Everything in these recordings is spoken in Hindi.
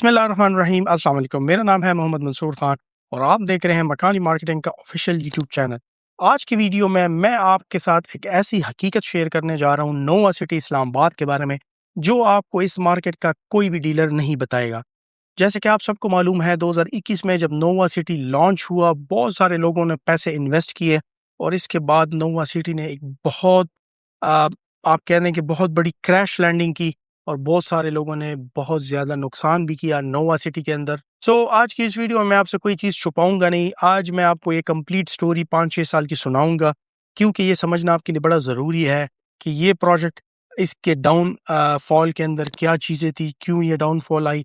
बिस्मिल्लाहिर्रहमानिर्रहीम। अस्सलाम वालेकुम। मेरा नाम है मोहम्मद मंसूर खान और आप देख रहे हैं मकानी मार्केटिंग का ऑफिशियल यूट्यूब चैनल। आज की वीडियो में मैं आपके साथ एक ऐसी हकीकत शेयर करने जा रहा हूँ नोवा सिटी इस्लामाबाद के बारे में, जो आपको इस मार्केट का कोई भी डीलर नहीं बताएगा। जैसे कि आप सबको मालूम है, 2021 में जब नोवा सिटी लॉन्च हुआ, बहुत सारे लोगों ने पैसे इन्वेस्ट किए और इसके बाद नोवा सिटी ने एक बहुत आ, आप कह दें कि बहुत बड़ी क्रैश लैंडिंग की और बहुत सारे लोगों ने बहुत ज़्यादा नुकसान भी किया नोवा सिटी के अंदर। आज की इस वीडियो में मैं आपसे कोई चीज़ छुपाऊंगा नहीं। आज मैं आपको ये कंप्लीट स्टोरी 5-6 साल की सुनाऊंगा, क्योंकि ये समझना आपके लिए बड़ा ज़रूरी है कि ये प्रोजेक्ट, इसके डाउन फॉल के अंदर क्या चीज़ें थी, क्यों ये डाउनफॉल आई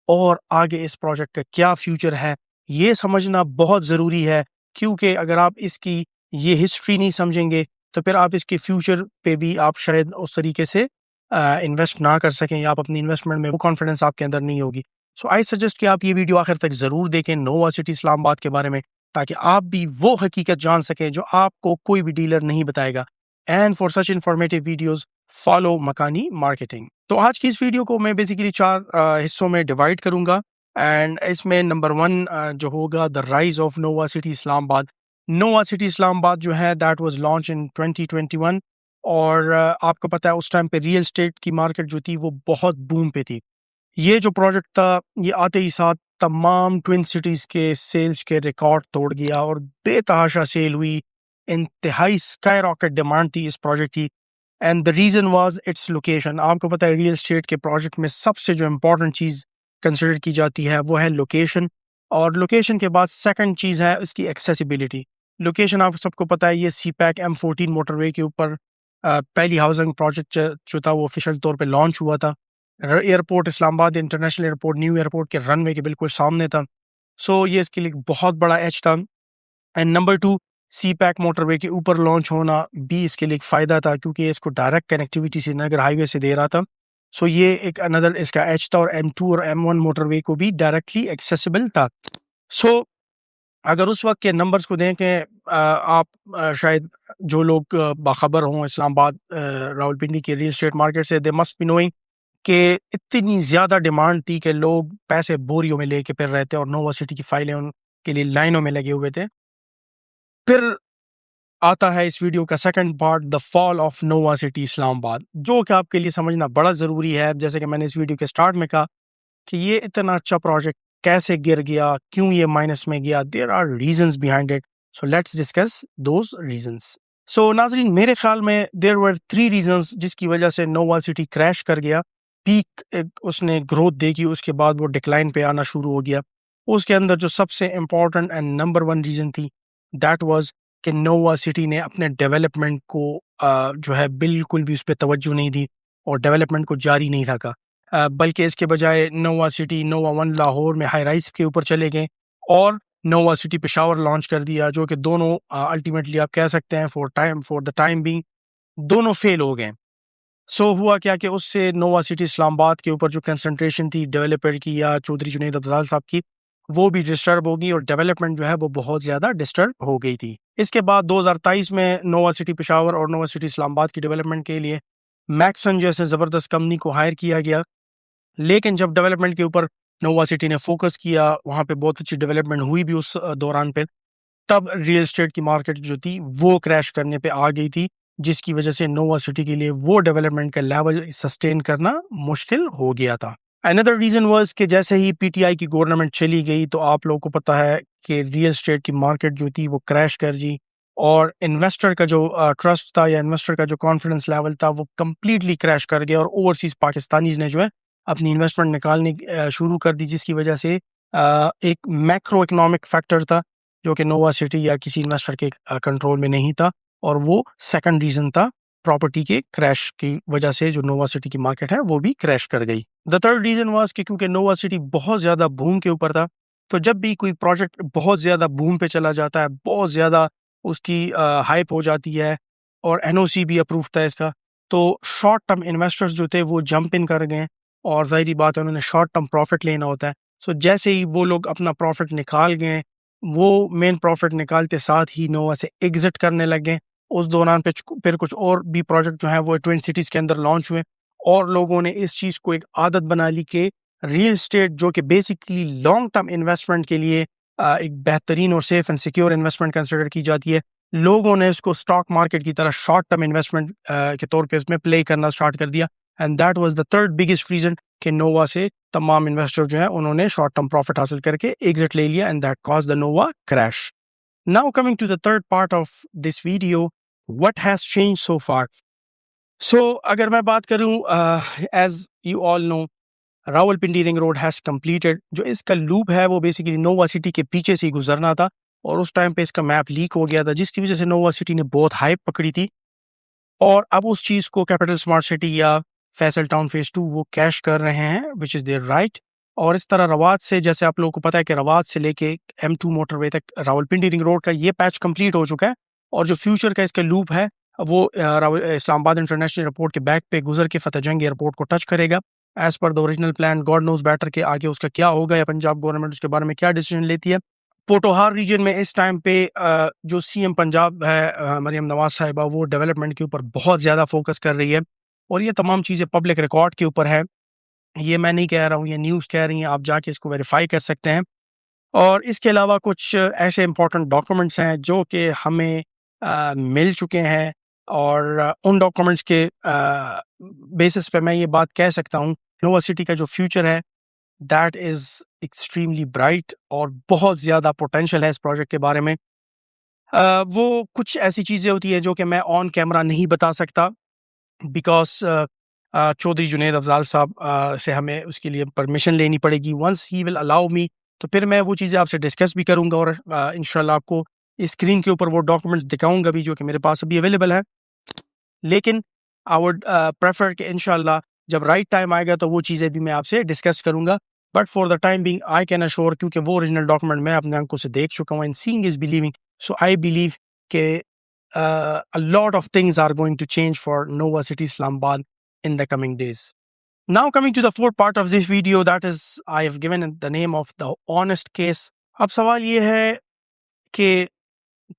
और आगे इस प्रोजेक्ट का क्या फ्यूचर है, ये समझना बहुत ज़रूरी है। क्योंकि अगर आप इसकी ये हिस्ट्री नहीं समझेंगे तो फिर आप इसके फ्यूचर पे भी आप शायद उस तरीके से इन्वेस्ट ना कर सकें, या आप अपनी इन्वेस्टमेंट में वो कॉन्फिडेंस आपके अंदर नहीं होगी। आई सजेस्ट कि आप ये वीडियो आखिर तक ज़रूर देखें नोवा सिटी इस्लामाबाद के बारे में, ताकि आप भी वो हकीकत जान सकें जो आपको कोई भी डीलर नहीं बताएगा। And for such informative videos follow मकानी मार्केटिंग। तो आज की इस वीडियो को मैं बेसिकली 4 हिस्सों में डिवाइड करूंगा। एंड इसमें नंबर 1 जो होगा the rise of Nova city Islamabad. Nova city Islamabad जो है दैट वाज लॉन्च इन 2021 और आपको पता है उस टाइम पे रियल एस्टेट की मार्केट जो थी वो बहुत बूम पे थी। ये जो प्रोजेक्ट था, ये आते ही साथ तमाम ट्विन सिटीज़ के सेल्स के रिकॉर्ड तोड़ गया और बेतहाशा सेल हुई। इंतहाई स्काई रॉकेट डिमांड थी इस प्रोजेक्ट की। And the reason was its location. आपको पता है रियल एस्टेट के प्रोजेक्ट में सबसे जो इम्पोर्टेंट चीज़ कंसिडर की जाती है वो है लोकेशन, और लोकेशन के बाद सेकंड चीज़ है उसकी एक्सेसिबिलिटी। लोकेशन आप सबको पता है, ये सी पैक M14 मोटरवे के ऊपर पहली हाउसिंग प्रोजेक्ट जो था वो ऑफिशियल तौर पे लॉन्च हुआ था। Airport Islamabad international airport, new airport के रनवे के बिल्कुल सामने था। ये इसके लिए एक बहुत बड़ा एच था। And number 2, CPEC motorway के ऊपर लॉन्च होना भी इसके लिए एक फ़ायदा था, क्योंकि इसको डायरेक्ट कनेक्टिविटी श्रीनगर हाईवे से दे रहा था। ये एक अनदर इसका एच था, और M2 और M1 मोटरवे को भी डायरेक्टली एक्सेसिबल था। अगर उस वक्त के नंबर्स को देखें, आप शायद जो लोग बाखबर हों इस्लामाबाद रावलपिंडी के रियल एस्टेट मार्केट से, दे मस्ट बी नोइंग कि इतनी ज़्यादा डिमांड थी कि लोग पैसे बोरियों में लेके फिर रहे थे और नोवा सिटी की फाइलें उनके लिए लाइनों में लगे हुए थे। फिर आता है इस वीडियो का second part, the fall of Nova city Islamabad, जो कि आपके लिए समझना बड़ा ज़रूरी है। जैसे कि मैंने इस वीडियो के स्टार्ट में कहा कि ये इतना अच्छा प्रोजेक्ट कैसे गिर गया, क्यों ये माइनस में गया, there are reasons behind it. Let's discuss those reasons. नाजरीन, मेरे ख्याल में देयर वर 3 रीजंस जिसकी वजह से नोवा सिटी क्रैश कर गया। पीक उसने ग्रोथ देखी, उसके बाद वो डिक्लाइन पे आना शुरू हो गया। उसके अंदर जो सबसे इम्पोर्टेंट एंड नंबर 1 रीजन थी, दैट वाज कि नोवा सिटी ने अपने डेवलपमेंट को जो है बिल्कुल भी उस पर तवज्जो नहीं दी और डेवलपमेंट को जारी नहीं रखा। बल्कि इसके बजाय नोवा सिटी नोवा 1 लाहौर में हाई राइज के ऊपर चले गए और नोवा सिटी पेशावर लॉन्च कर दिया, जो कि दोनों अल्टीमेटली आप कह सकते हैं फॉर द टाइम बिंग दोनों फेल हो गए। हुआ क्या कि उससे नोवा सिटी इस्लामाबाद के ऊपर जो कंसंट्रेशन थी डेवलपर की या चौधरी जुनैद अफजाल साहब की, वो भी डिस्टर्ब होगी और डेवलपमेंट जो है वो बहुत ज़्यादा डिस्टर्ब हो गई थी। इसके बाद 2023 में नोवा सिटी पेशावर और नोवा सिटी इस्लामाबाद की डेवलपमेंट के लिए मैक्सन जैसे ज़बरदस्त कंपनी को हायर किया गया। लेकिन जब डेवलपमेंट के ऊपर नोवा सिटी ने फोकस किया, वहाँ पे बहुत अच्छी डेवलपमेंट हुई भी उस दौरान पे, तब रियल एस्टेट की मार्केट जो थी वो क्रैश करने पे आ गई थी, जिसकी वजह से नोवा सिटी के लिए वो डेवलपमेंट का लेवल सस्टेन करना मुश्किल हो गया था। अनदर रीजन वाज कि जैसे ही पीटीआई की गवर्नमेंट चली गई, तो आप लोगों को पता है कि रियल एस्टेट की मार्केट जो थी वो क्रैश कर गई और इन्वेस्टर का जो ट्रस्ट था या इन्वेस्टर का जो कॉन्फिडेंस लेवल था वो कम्प्लीटली क्रैश कर गया और ओवरसीज पाकिस्तानीज ने जो है अपनी इन्वेस्टमेंट निकालनी शुरू कर दी, जिसकी वजह से एक मैक्रो इकोनॉमिक फैक्टर था जो कि नोवा सिटी या किसी इन्वेस्टर के कंट्रोल में नहीं था, और वो सेकंड रीजन था प्रॉपर्टी के क्रैश की वजह से जो नोवा सिटी की मार्केट है वो भी क्रैश कर गई। द थर्ड रीजन वाज कि क्योंकि नोवा सिटी बहुत ज़्यादा बूम के ऊपर था, तो जब भी कोई प्रोजेक्ट बहुत ज़्यादा बूम पे चला जाता है, बहुत ज़्यादा उसकी हाइप हो जाती है और एनओसी भी अप्रूव था इसका, तो शॉर्ट टर्म इन्वेस्टर्स जो थे वो जंप इन कर गए और ज़ाहिरी बात है उन्होंने शॉर्ट टर्म प्रॉफिट लेना होता है। जैसे ही वो लोग अपना प्रॉफिट निकाल गए, वो मेन प्रॉफिट निकालते साथ ही नोवा से एग्जिट करने लगे। उस दौरान पे फिर कुछ और भी प्रोजेक्ट जो है वो ट्विन सिटीज़ के अंदर लॉन्च हुए और लोगों ने इस चीज़ को एक आदत बना ली कि रियल स्टेट जो कि बेसिकली लॉन्ग टर्म इन्वेस्टमेंट के लिए एक बेहतरीन और safe and secure investment consider की जाती है, लोगों ने इसको स्टॉक मार्केट की तरह शॉर्ट टर्म इन्वेस्टमेंट के तौर पे इसमें प्ले करना स्टार्ट कर दिया। And that was the third biggest reason कि नोवा से तमाम इन्वेस्टर जो हैं उन्होंने शॉर्ट टर्म प्रॉफिट हासिल करके एग्जिट ले लिया, and that cause the Nova crash. Now coming to the third part of this video, what has change so far. So अगर मैं बात करूं, as you all know, Rawalpindi ring road has completed. जो इसका लूप है वो बेसिकली नोवा सिटी के पीछे से ही गुजरना था, और उस टाइम पे इसका मैप लीक हो गया था, जिसकी वजह से नोवा सिटी ने बहुत हाइप पकड़ी थी। और अब उस चीज़ को कैपिटल स्मार्ट सिटी या फैसल टाउन फेज 2 वो कैश कर रहे हैं, विच इज़ देयर राइट। और इस तरह रवात से, जैसे आप लोगों को पता है कि रवात से लेके M2 मोटरवे तक रावलपिंडी रिंग रोड का ये पैच कंप्लीट हो चुका है, और जो फ्यूचर का इसका लूप है वो इस्लामाबाद इंटरनेशनल एयरपोर्ट के बैक पे गुजर के फतेह जंग एयरपोर्ट को टच करेगा as per the original plan. God knows better के आगे उसका क्या होगा, या पंजाब गवर्नमेंट उसके बारे में क्या डिसीजन लेती है। पोटोहार रीजन में इस टाइम पे जो CM पंजाब है मरियम नवाज साहिबा, वो डेवलपमेंट के ऊपर बहुत ज़्यादा फोकस कर रही है, और ये तमाम चीज़ें पब्लिक रिकॉर्ड के ऊपर है। ये मैं नहीं कह रहा हूँ, ये न्यूज़ कह रही हैं, आप जाके इसको वेरीफाई कर सकते हैं। और इसके अलावा कुछ ऐसे इंपॉर्टेंट डॉक्यूमेंट्स हैं जो कि हमें मिल चुके हैं, और उन डॉक्यूमेंट्स के बेसिस पे मैं ये बात कह सकता हूँ, नोवा सिटी का जो फ्यूचर है दैट इज़ एक्सट्रीमली ब्राइट, और बहुत ज़्यादा पोटेंशियल है इस प्रोजेक्ट के बारे में। वो कुछ ऐसी चीज़ें होती हैं जो कि मैं ऑन कैमरा नहीं बता सकता, बिकॉज चौधरी जुनैद अफजाल साहब से हमें उसके लिए परमिशन लेनी पड़ेगी। Once he will allow me, तो फिर मैं वो चीज़ें आपसे डिस्कस भी करूँगा, और इंशाल्लाह आपको स्क्रीन के ऊपर वो डॉक्यूमेंट्स दिखाऊंगा भी जो कि मेरे पास अभी अवेलेबल है। लेकिन आई वुड प्रेफर कि इंशाल्लाह जब राइट टाइम आएगा तो वो चीज़ें भी मैं आपसे डिस्कस करूँगा। But for the time being I can assure, क्योंकि वो ओरिजिनल डॉक्यूमेंट मैं अपने आंखों से देख चुका हूँ, and seeing is believing, so I believe कि a lot of things are going to change for Nova City Islamabad in the coming days. Now coming to the fourth part of this video, that is I have given it the name of the honest case. अब सवाल ये है कि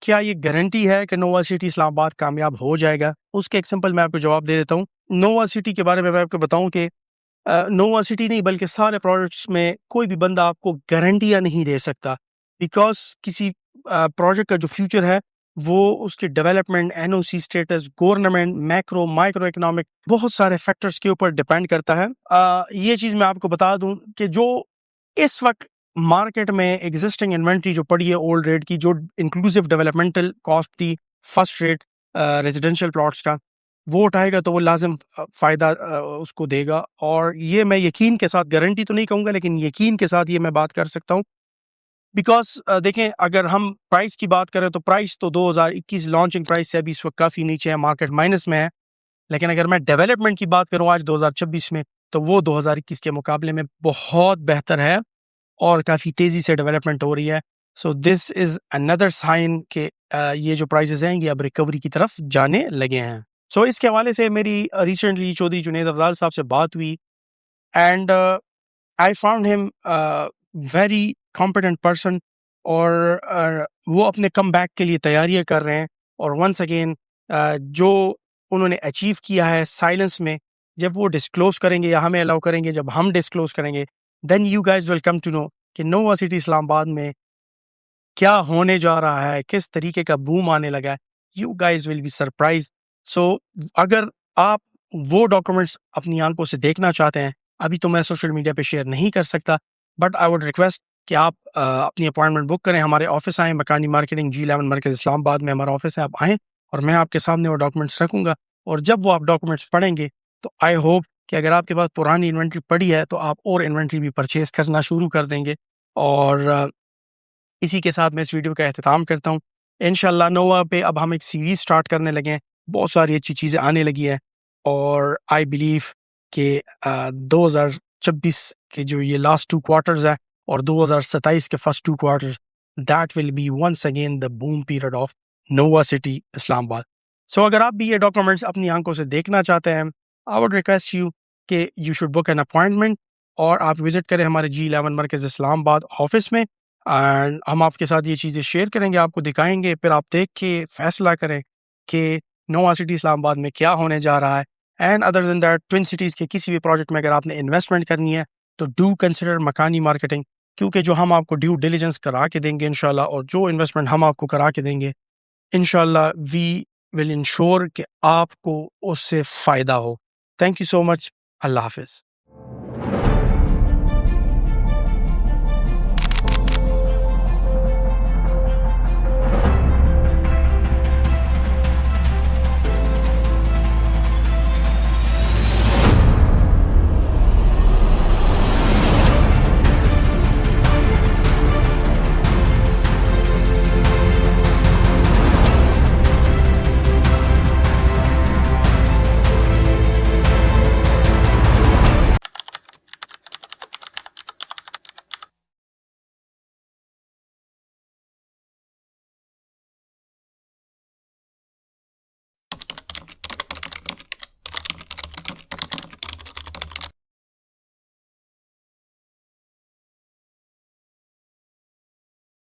क्या ये गारंटी है कि नोवा सिटी इस्लामाबाद कामयाब हो जाएगा? उसके एक सिंपल मैं आपको जवाब दे देता हूँ। नोवा सिटी के बारे में मैं आपको बताऊँ कि नोवा सिटी नहीं बल्कि सारे प्रोजेक्ट्स में कोई भी बंदा आपको गारंटियाँ नहीं दे सकता, बिकॉज किसी प्रोजेक्ट का जो फ्यूचर है वो उसके development, NOC status, government, macro micro economic, बहुत सारे फैक्टर्स के ऊपर डिपेंड करता है। ये चीज़ मैं आपको बता दूं कि जो इस वक्त मार्केट में एग्जिस्टिंग इन्वेंट्री जो पड़ी है ओल्ड रेट की, जो इंक्लूसिव डेवलपमेंटल कॉस्ट थी फर्स्ट रेट रेजिडेंशियल प्लॉट्स का, वो उठाएगा तो वो लाजिम फ़ायदा उसको देगा। और ये मैं यकीन के साथ, गारंटी तो नहीं कहूँगा लेकिन यकीन के साथ ये मैं बात कर सकता हूँ, बिकॉज देखें अगर हम प्राइस की बात करें तो प्राइस तो 2021 लॉन्चिंग प्राइस से अभी इस वक्त काफ़ी नीचे है, मार्केट माइनस में है। लेकिन अगर मैं डेवलपमेंट की बात करूँ आज 2026 में, तो वो 2021 के मुकाबले में बहुत बेहतर है और काफ़ी तेज़ी से डेवलपमेंट हो रही है। So this is another sign कि ये जो प्राइसेस हैं ये अब रिकवरी की तरफ जाने लगे हैं। सो इसके हवाले से मेरी रिसेंटली चौधरी जुनैद अफजाल साहब से बात हुई, and I found him very competent person, और वो अपने कम बैक के लिए तैयारियां कर रहे हैं। और वंस अगेन जो उन्होंने अचीव किया है साइलेंस में, जब वो डिस्क्लोज करेंगे या हमें अलाउ करेंगे, जब हम डिस्क्लोज करेंगे, then you guys will come to know कि नोवा सिटी इस्लामाबाद में क्या होने जा रहा है, किस तरीके का बूम आने लगा है। You guys will be surprise. So अगर आप वो डॉक्यूमेंट्स अपनी आंखों से देखना चाहते हैं, अभी तो मैं सोशल मीडिया पे शेयर नहीं कर सकता, बट आई वुड रिक्वेस्ट कि आप अपनी अपॉइंटमेंट बुक करें, हमारे ऑफिस आएँ, मकानी मार्केटिंग G11 मरकज़ इस्लामाबाद में हमारा ऑफिस है, आप आएँ और मैं आपके सामने वो डॉक्यूमेंट्स रखूँगा। और जब वो आप डॉक्यूमेंट्स पढ़ेंगे तो आई होप कि अगर आपके पास पुरानी इन्वेंट्री पड़ी है तो आप और इन्वेंट्री भी परचेज़ करना शुरू कर देंगे। और इसी के साथ मैं इस वीडियो का एहतिताम करता हूँ। इंशाल्लाह नोवा पे अब हम एक सीरीज़ स्टार्ट करने लगे हैं, बहुत सारी अच्छी चीज़ें आने लगी हैं, और आई बिलीव कि 2026 के जो ये लास्ट 2 क्वार्टर्स हैं और 2027 के first 2 quarters, that will be once again the boom period of Nova city Islamabad. So अगर आप भी ये डॉक्यूमेंट्स अपनी आंखों से देखना चाहते हैं, आई वुड रिक्वेस्ट यू कि you should book an appointment और आप विजिट करें हमारे G11 मरकज़ इस्लामाबाद ऑफिस में, एंड हम आपके साथ ये चीज़ें शेयर करेंगे, आपको दिखाएंगे, फिर आप देख के फैसला करें कि नोवा सिटी इस्लामाबाद में क्या होने जा रहा है। And other than that, twin cities के किसी भी प्रोजेक्ट में अगर आपने इन्वेस्टमेंट करनी है तो डू कंसिडर मकानी मार्केटिंग, क्योंकि जो हम आपको ड्यू डिलिजेंस करा के देंगे इंशाल्लाह, और जो इन्वेस्टमेंट हम आपको करा के देंगे इंशाल्लाह, वी विल इंश्योर कि आपको उससे फ़ायदा हो। Thank you so much. Allah हाफ़िज़।